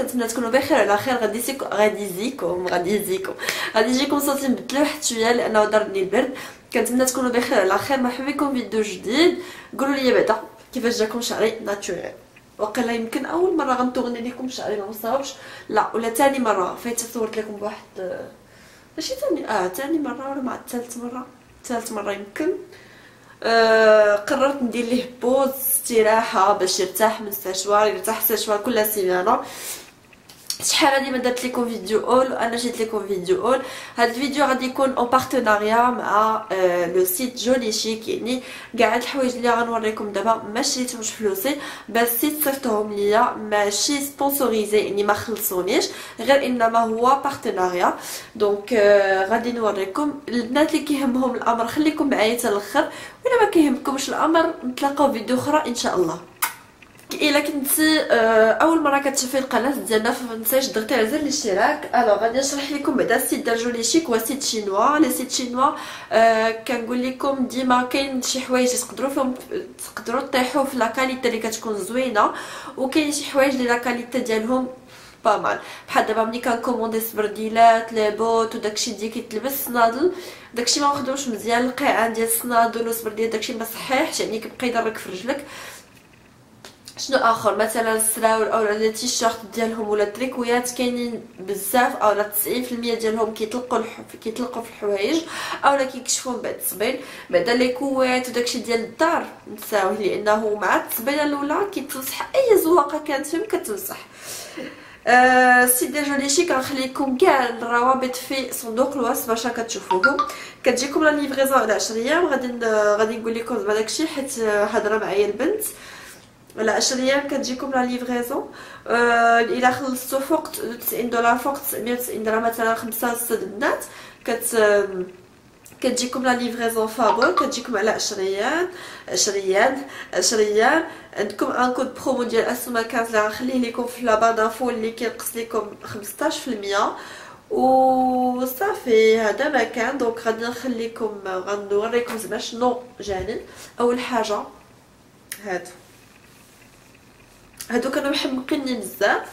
كنتمنى تكونوا بخير على خير. غادي يجيكم صوتي مبدل واحد شويه لانه ضرني البرد. كنتمنى تكونوا بخير على خير. مرحبا بكم فيديو جديد. قولوا لي بعدا كيفاش جاكم شعري ناتوريل. وقيلا يمكن اول مره غنتغني لكم شعري ما مصاوبش، لا ولا ثاني مره فايت صورت لكم بواحد ماشي ثاني مره ولا مع ثالث مره يمكن. قررت ندير ليه بوز استراحه باش يرتاح من السشوار، يرتاح السشوار كل سيمانه. شحال هادي ما درت لكم فيديو اول وانا جيت لكم فيديو اول. هاد الفيديو غادي يكون اون بارتناريا مع لو سيت جولي شيك، يعني كاع هاد الحوايج اللي غنوريكم دابا ما شريتهمش فلوسي، بس سيت صيفطهم ليا ماشي سبونسوريزي، يعني ما خلصونيش، غير انما هو بارتناريا. دونك غادي نوريكم. البنات اللي كيهمهم الامر خليكم معايا حتى الاخر، ولا ما كيهمكمش الامر نتلاقاو فيديو اخرى ان شاء الله. الا كنتي اول مره كتشوفي القناه ديالنا فما تنسايش تضغطي على زر الاشتراك. غادي نشرح لكم بعدا السيت ديال جولي شيك هو سيت شينوا. لي سيت شينوا كنقول لكم ديما كاين شي حوايج تقدروا تطيحوا في لا كاليتي اللي كتكون زوينه، وكاين شي حوايج اللي لا كاليتي ديالهم با مال. بحال دابا ملي كنكوموندي سبرديلات لي بوت وداكشي اللي كيتلبس الصنادل، داكشي ما مخدومش مزيان. القيعان ديال الصنادل وسبرديلات داكشي ما صحيحش، يعني كيبقى يضرك في رجلك. شنو اخر مثلا السراول او لي تيشيرت ديالهم ولا التريكويات كاينين بزاف، او 90% ديالهم كيطلقوا في الحوايج اولا كيكشفون بعد التصبيل. بعدا لي كويات وداكشي ديال الدار نساوه، لانه مع التصبيله الاولى كيتمسح اي زواقه كانت فيهم كتمسح. السيت ديال جولي شيك غنخليكم كاع الروابط في صندوق الوصف باش كتشوفوهم. كتجيكم لا ليفريزون على 10 ايام. غادي نقول لكم زعما داكشي حيت هضره معايا البنت. على 10 ايام كتجيكم لا ليفريزون. الى خلصتو فوق $90 فوق 990 درهم مثلا 5-6 البنات كتجيكم لا ليفريزون فابور. كتجيكم على 10 ايام. عندكم ان كود برومو ديال اسما 15 اللي غنخليه لكم في لا بانافو اللي كينقص لكم 15%. وصافي هذا ما كان. دونك غادي نخليكم غنوريكم زعما شنو جاني. اول حاجه هادو كانوا محمقيني بزاف،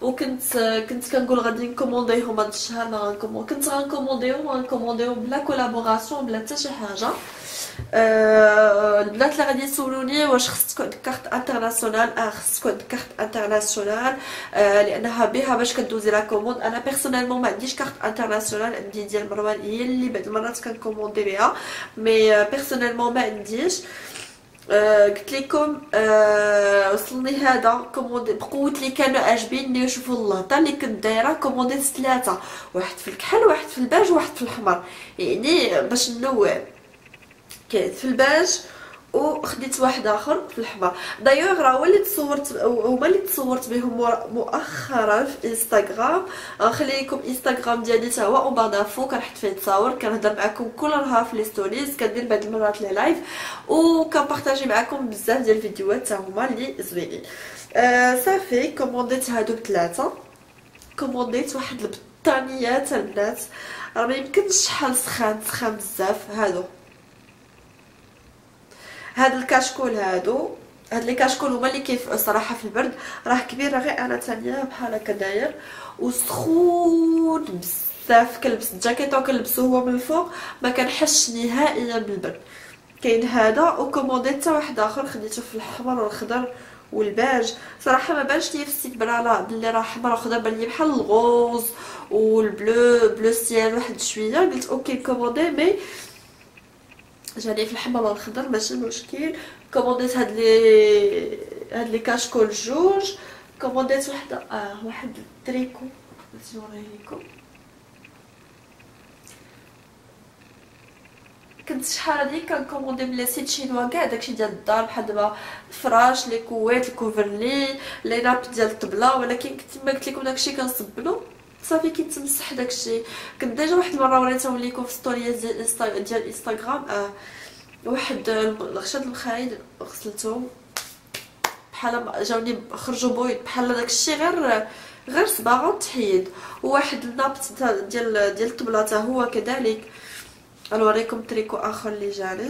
وكنت كنقول غادي نكومونديهم هاد الشهر. ما غنكومونديهم بلا كولابوراسيون بلا حتى شي حاجه. البنات اللي غادي يسولوني واش خصك عندك كارت انترناسيونال، خصك عندك كارت انترناسيونال لانها بها باش كدوزي لا كوموند. انا بيرسونيلمون ما عنديش كارت انترناسيونال، عندي ديال مروان هي اللي بعض المرات كنكوموندي بها، مي بيرسونيلمون ما عنديش. قلت لكم وصلني هذا كوموندي بقوه اللي كانوا عاجبيني. وشوفوا اللهطه اللي كنت دايره كومونديت 3، واحد في الكحل واحد في الباج واحد في الحمر، يعني باش ننوع. كاين في الباج وخديت واحد اخر في الحمر. دايوغ راه هما اللي تصورت بهم مؤخرا في انستغرام. غنخلي لكم انستغرام ديالي حتى هو وبانافو كنحط فيه تصاور، كنهضر معكم كل نهار في لي ستوريز، كندير بعض المرات لي لايف، وكنبارطاجي معكم بزاف ديال الفيديوهات حتى هما اللي زوينين. صافي كومونديت هادوك 3. كومونديت واحد البطانيات البنات راه ما يمكنش شحال سخان بزاف. هاد الكاشكول هاد لي كاشكول هما اللي كيف صراحه في البرد راه كبيره، غير انا ثانيه بحال هكا داير وسخون بزاف. كنلبس الجاكيط وكنلبسو هو من الفوق ما كنحسش نهائيا بالبرد. كاين هذا وكومونديت حتى واحد اخر خديته في الاحمر والخضر والباج. صراحه ما بانش ليا في السيت بلي راه احمر وخضر، بان لي بحال الغوز والبلو سيال واحد شويه. قلت اوكي كوموندي، مي جاني في الحمر والخضر ماشي مشكل. كومونديت هاد لي كاشكول جوج. كومونديت واحد التريكو باش نوريه لكم. كنت شحال هادي كنكوموندي من لي سيت شينوا كاع داكشي ديال الدار، بحال دابا الفراش لي كويت الكوفرلي لي ناب ديال الطبله، ولكن كما قلت لكم داكشي كنصبنو صافي كيتمسح داكشي. كنت ديجا واحد المره وريتهم لكم في ستوريات ديال انستغرام. واحد الغشاد المخايل غسلتهم بحال جاوني خرجوا بويض بحال داكشي غير صباغه تحيد. وواحد النابط ديال الطبله حتى هو كذلك. غنوريكم تريكو اخر اللي جاني.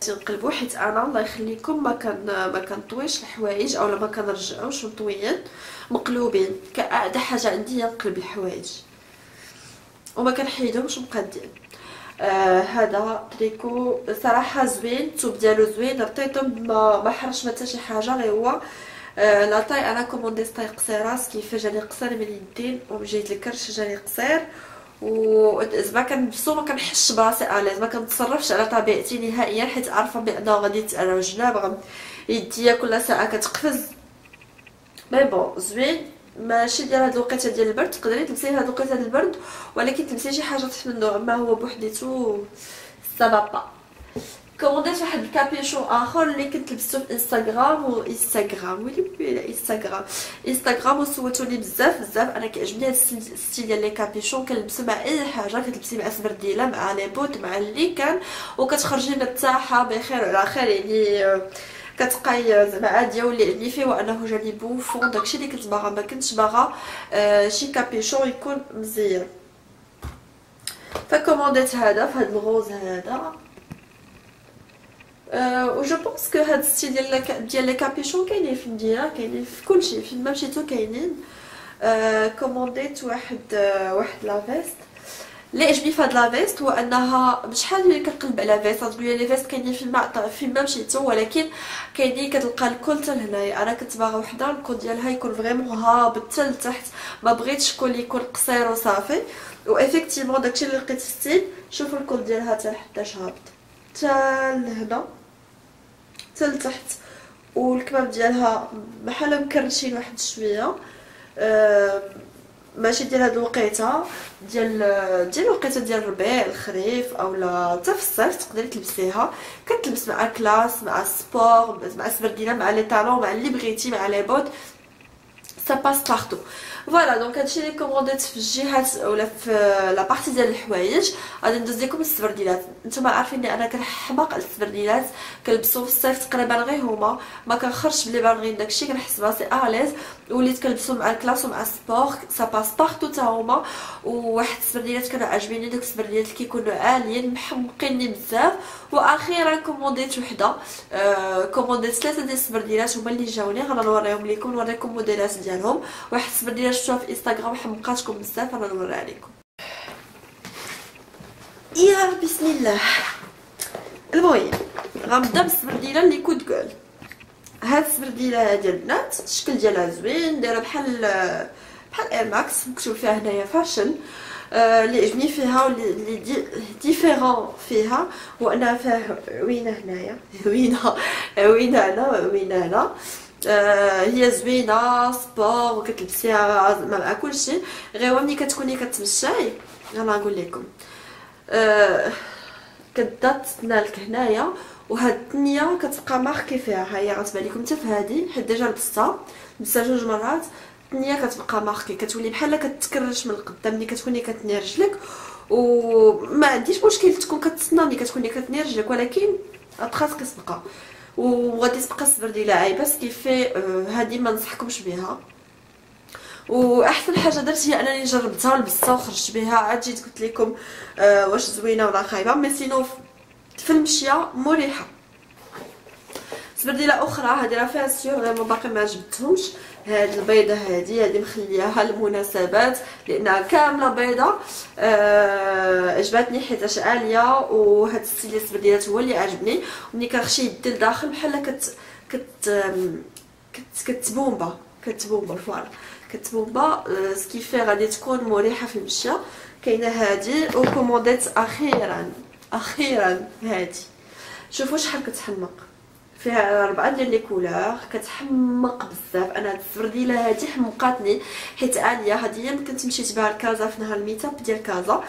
نقلبوا حيت انا الله يخليكم ما كنطويش الحوايج اولا ما كنرجعوش مطويين مقلوبين. كأعدى حاجه عندي هي نقلب الحوايج وما كنحيدهمش مقادين. هذا تريكو صراحه زوين، الثوب ديالو زوين رطيته ما حرش ما حتى شي حاجه. غير هو لا طاي انا كوموندي طاي قصيره كيف جاني قصير من اليدين وجيت الكرش جاني قصير وزعما كنلبسو ما كنحسش براسي اليز، ما كنتصرفش على طبيعتي نهائيا حيت عارفه بانه غادي انا وجناب يديا كل ساعه كتقفز. مي بون زوين ماشي ديال هاد الوقيته ديال البرد، تقدري تلبسيه هاد الوقيته ديال البرد ولكن تلبسي شي حاجه تحت منه اما هو بوحديتو سافا با. كومونديت واحد الكابيشون اخر اللي كنت لبستو في انستغرام انستغرام وصوتوني بزاف. انا كيعجبني هاد الستيل ديال لي كابيشون، كنلبسو مع اي حاجه، كتلبسي مع سبرديله مع لي بوت مع اللي كان وكتخرجي مرتاحه بخير وعلى خير. يعني كتبقاي زعما عاديه. واللي عجبني فيه هو انه جاني بوفون، داكشي اللي كنت باغا. ما كنتش باغا شي كابيشون يكون مزيان، فكومونديت هذا في هذا الغوز هذا. و جو بونس كو هاد الستيل ديال لي كابيشون كاينين في المدينه، كاينين في كلشي، فين ما مشيتو كاينين. كومونديت واحد لا فيست. اللي عجبني في هاد لا فيست هو انها شحال اللي كنقلب على فيست تقولي لي فيست كاينين فين ما مشيتو ولكن كاينين كتلقى الكول حتى لهنايا. انا كنت باغا وحده الكول ديالها يكون فريمون هابط حتى لتحت، ما بغيتش كول يكون قصير وصافي. و افيكتيفمون داكشي اللي لقيت في ستيل. شوفوا الكول ديالها حتى لحداش هابط حتى لهنا حتى لتحت، والكمام ديالها بحال مكرشين واحد شويه. ماشي ديال هاد الوقيته ديال الوقيته ديال الربيع الخريف اولا حتى في الصيف تقدري تلبسيها. كتلبس مع كلاس مع سبور مع سبرديله مع لي طالون مع اللي بغيتي مع لي بوت سا باس بارتو. فوالا دونك هادشي اللي كومونديت في الجهات ولا في لا بارتي ديال الحوايج. غادي ندوز لكم السبرديلات. نتوما عارفين ان انا كنحماق على السبرديلات، كنلبسو في الصيف تقريبا غير هما، ما كنخرجش بلي بالغين داكشي، كنحس براسي اليز. وليت كنلبسو مع الكلاس ومع السبور سا باس بارتو تا هما. وواحد السبرديلات كانوا عاجبيني، دوك السبرديلات اللي كيكونوا عاليين محمقيني بزاف. واخيرا كومونديت وحده، كومونديت 3 ديال السبرديلات هما اللي جاوني، غنوريهم لكم نوريكم موديلات ديالهم. واحد السبرديله شفتوها في انستغرام حمقاتكم بزاف، انا نوريها لكم. يا بسم الله. المهم غنبدا بالسبرديله اللي كود كول. هاد السبرديله ديال البنات الشكل ديالها زوين، دايره بحال اير ماكس، مكتوب فيها هنايا فاشن. اللي عجبني فيها واللي ديفيرون فيها هو انها فيها عوينه هنايا عوينه هنا. هي زوينه سبور وكتلبسيها مع كلشي. غير ملي كتكوني كتمشاي انا نقول لكم كتبدا تنالك هنايا، وهاد الثنيه كتبقى ماركي فيها. ها هي غتبان لكم حتى في هذه حيت ديجا لبستها 2 مرات. الثنيه كتبقى ماركي، كتولي بحال كتكرش من القدام ملي كتكوني كتني رجلك. وما عنديش مشكل تكون كتسنى ملي كتكوني كتني رجلك، ولكن ابخاس كتبقى وغادي تبقى السبرديله عايبه كيفي. هذه ما ننصحكمش بها. واحسن حاجه درت هي انني جربتها ولبستها وخرجت بها، عاد جيت قلت لكم واش زوينه ولا خايبه. مي سينو في المشيه مريحه. سبرديله اخرى هذه راه فيها سيور غير باقي ما جبتهمش. هاد البيضه هذه مخلياها للمناسبات لانها كامله بيضه. عجبتني حيتاش عاليه، وهاد الستيل ديال السبرديلات هو اللي عجبني. ملي كنخشي يدي لداخل بحال كتبومبا فوالا كتبومبا سكيفي غادي تكون مريحه في المشي. كاينه هذه وكومونديت اخيرا هذه. شوفوا شحال كتحمق، فيها 4 ديال لي كولور، كتحمق بزاف. انا هاد السبرديله هادي حمقاتني حيت عاليه. هادي يمكن كنت مشيت بها لكازا في نهار الميتاب ديال كازا،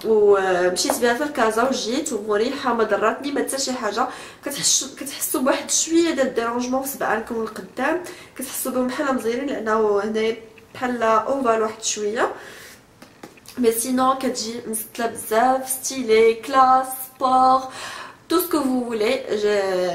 ومشيت بها في الكازا وجيت ومريحه ما ضراتني ما حتى شي حاجه. كتحسوا بواحد شويه ديال الديرونجمون في سبعانكم القدام، كتحسوا بهم بحال مزيرين لانه هنايا بحال اوفال واحد شويه. مي سينون كتجي مستله بزاف، ستيلي كلاس سبور تو سكو فو فولي.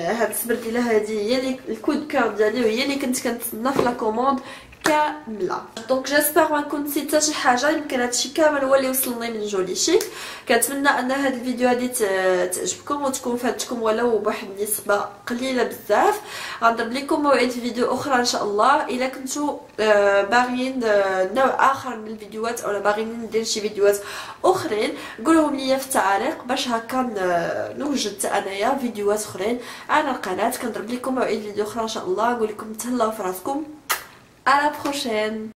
هاد السبرديله هادي هي اللي الكود كار ديالي وهي اللي كنت كنتسنى في لا كوموند. كامله. دونك جيسبر ما نكون نسيت حتى شي حاجه، يمكن هادشي كامل هو اللي وصلني من جولي شيك. كنتمنى ان هاد الفيديو هادي تعجبكم وتكون فاتتكم ولو بواحد النسبه قليله بزاف. غنضرب لكم موعد فيديو اخرى ان شاء الله. الا كنتو باغيين نوع اخر من الفيديوهات او باغيين ندير شي فيديوهات اخرين قولوهم لي في التعاليق باش هكا نوجد حتى انايا فيديوهات اخرين على القناه. كنضرب لكم موعد فيديو اخرى ان شاء الله. نقول لكم تهلاو في راسكم. À la prochaine.